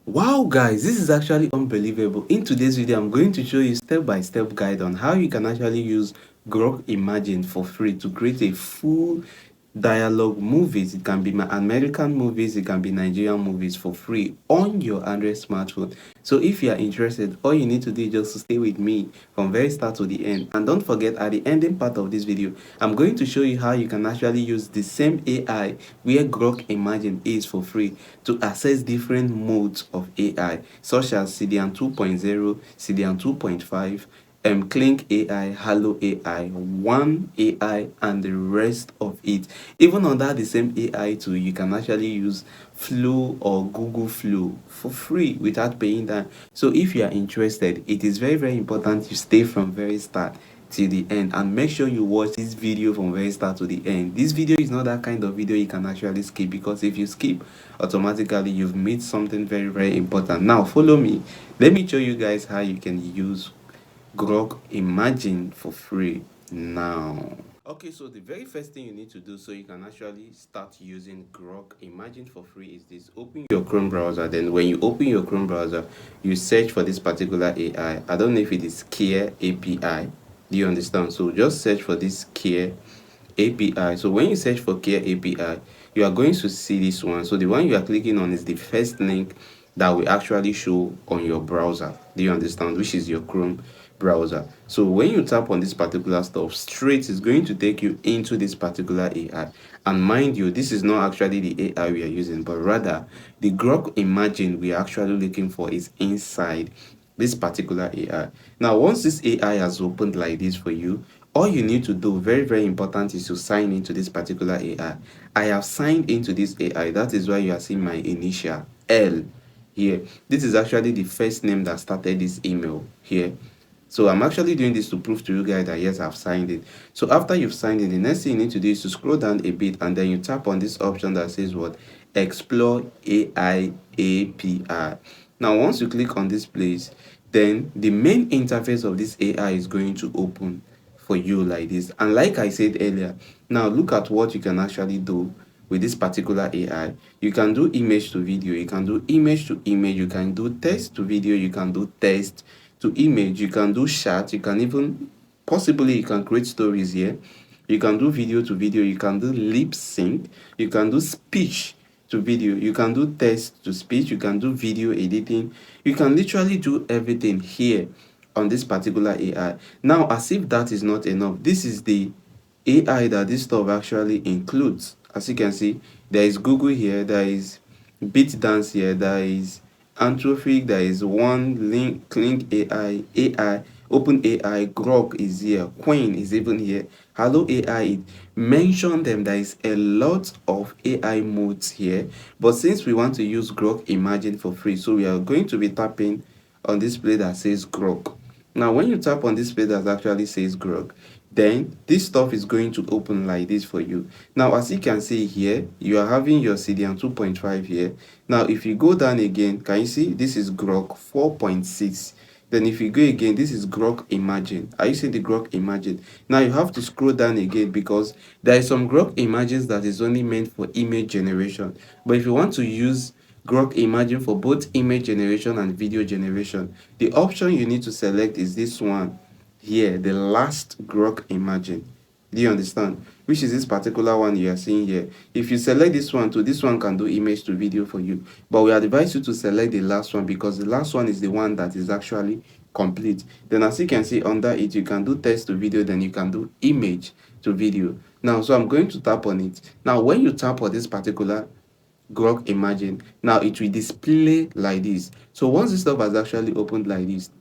Wow guys, this is actually unbelievable. In today's video, I'm going to show you step-by-step guide on how you can actually use Grok Imagine for free to create a full dialogue movies. It can be my American movies, it can be Nigerian movies for free on your Android smartphone. So if you are interested, all you need to do is just to stay with me from very start to the end. And don't forget, at the ending part of this video, I'm going to show you how you can actually use the same AI where Grok Imagine is for free to access different modes of AI such as CDN 2.0, CDN 2.5, Clink AI, Halo AI, One AI, and the rest of it. Even under the same AI tool, you can actually use Flow or Google Flow for free without paying that. So if you are interested, it is very important you stay from very start till the end, and make sure you watch this video from very start to the end. This video is not that kind of video you can actually skip, because if you skip, automatically you've missed something very important. Now follow me, let me show you guys how you can use Grok Imagine for free now. Okay, so the very first thing you need to do so you can actually start using Grok Imagine for free is this: open your Chrome browser. Then when you open your Chrome browser, you search for this particular AI. I don't know if it is Care API. Do you understand? So just search for this Care API. So when you search for Care API, you are going to see this one. So the one you are clicking on is the first link that will actually show on your browser. Do you understand? Which is your Chrome browser. So when you tap on this particular stuff, straight is going to take you into this particular AI. And mind you, this is not actually the AI we are using, but rather the Grok Imagine we are actually looking for is inside this particular AI. Now, once this AI has opened like this for you, all you need to do, very important, is to sign into this particular AI. I have signed into this AI. That is why you are seeing my initial L here. This is actually the first name that started this email here. So I'm actually doing this to prove to you guys that yes, I've signed it. So after you've signed it, the next thing you need to do is to scroll down a bit, and then you tap on this option that says what? Explore AI API. Now once you click on this place, then the main interface of this AI is going to open for you like this. And like I said earlier, now look at what you can actually do with this particular AI. You can do image to video, you can do image to image, you can do text to video, you can do text to image, you can do chat, you can even possibly you can create stories here, you can do video to video, you can do lip sync, you can do speech to video, you can do text to speech, you can do video editing, you can literally do everything here on this particular AI. Now, as if that is not enough, this is the AI that this stuff actually includes. As you can see, there is Google here, there is BitDance here, there is Anthropic, there is One Link, Clink AI, Open AI, Grok is here, Queen is even here, Hello AI. It mentioned them. There is a lot of AI modes here, but since we want to use Grok Imagine for free, so we are going to be tapping on this play that says Grok. Now, when you tap on this page that actually says Grok, then this stuff is going to open like this for you. Now, as you can see here, you are having your CDN 2.5 here. Now, if you go down again, can you see this is Grok 4.6? Then if you go again, this is Grok Imagine. Are you seeing the Grok Imagine? Now you have to scroll down again, because there is some Grok Imagines that is only meant for image generation. But if you want to use Grok Imagine for both image generation and video generation, the option you need to select is this one here, the last Grok Imagine. Do you understand? Which is this particular one you are seeing here. If you select this one too, this one can do image to video for you. But we advise you to select the last one, because the last one is the one that is actually complete. Then as you can see under it, you can do text to video, then you can do image to video. Now, so I'm going to tap on it. Now, when you tap on this particular Grok Imagine, now it will display like this. So once this stuff has actually opened like this,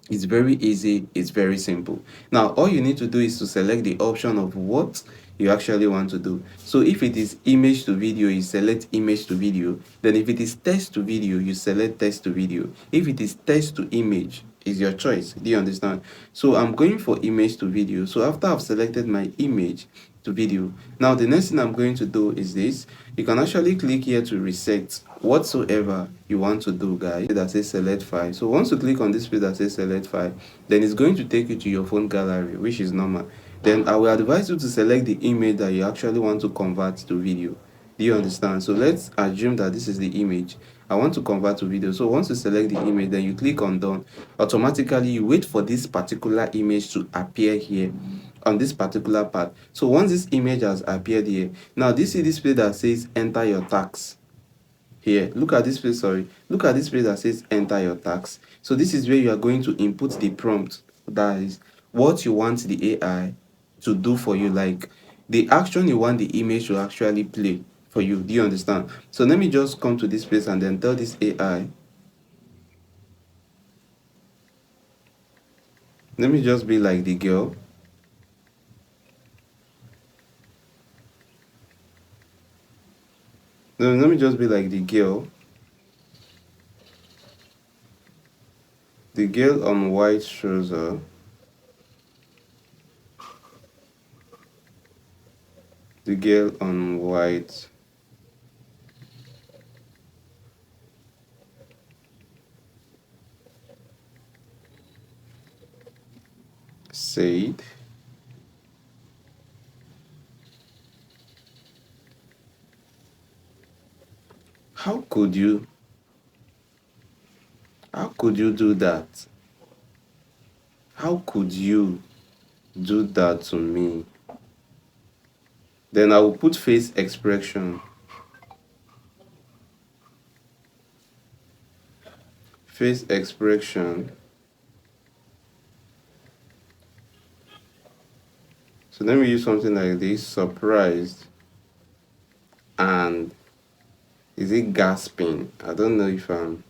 it's very easy, it's very simple. Now all you need to do is to select the option of what you actually want to do. So if it is image to video, you select image to video. Then if it is text to video, you select text to video. If it is text to image, is your choice. Do you understand? So I'm going for image to video. So after I've selected my image to video, now the next thing I'm going to do is this: you can actually click here to reset whatsoever you want to do, guys. That says select file. So once you click on this page that says select file, then it's going to take you to your phone gallery, which is normal. Then I will advise you to select the image that you actually want to convert to video. Do you understand? So let's assume that this is the image. I want to convert to video. So once you select the image, then you click on done. Automatically, you wait for this particular image to appear here on this particular part. So once this image has appeared here, now this is this place that says enter your tax. Here, look at this place, sorry. Look at this place that says enter your tax. So this is where you are going to input the prompt. That is what you want the AI to do for you, like the action you want the image to actually play for you. Do you understand? So let me just come to this place and then tell this AI. Let me just be like the girl. No, let me just be like the girl. The girl on white trouser. The girl on white said, how could you do that? How could you do that to me? Then I will put face expression. Face expression. So let me use something like this. Surprised. And is it gasping? I don't know if I'm...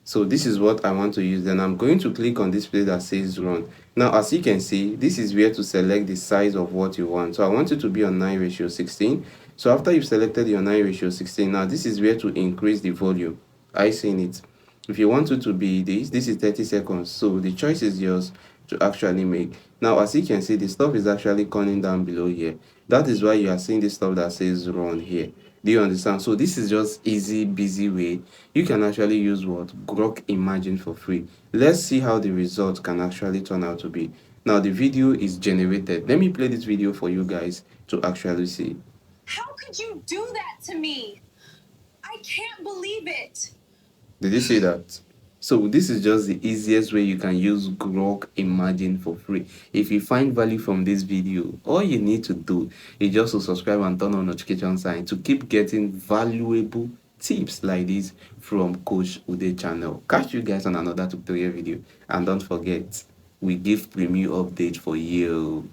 So this is what I want to use. Then I'm going to click on this place that says run. Now, as you can see, this is where to select the size of what you want. So I want it to be on 9:16. So after you've selected your 9:16, now this is where to increase the volume. I seen it. If you want it to be this is 30 seconds. So the choice is yours to actually make. Now, as you can see, the stuff is actually coming down below here. That is why you are seeing this stuff that says run here. Do you understand? So this is just easy, busy way. You can actually use what? Grok Imagine for free. Let's see how the result can actually turn out to be. Now the video is generated. Let me play this video for you guys to actually see. How could you do that to me? I can't believe it. Did you see that? So this is just the easiest way you can use Grok Imagine for free. If you find value from this video, all you need to do is just to subscribe and turn on notification sign to keep getting valuable tips like this from Coach Ude channel. Catch you guys on another tutorial video, and don't forget, we give preview update for you.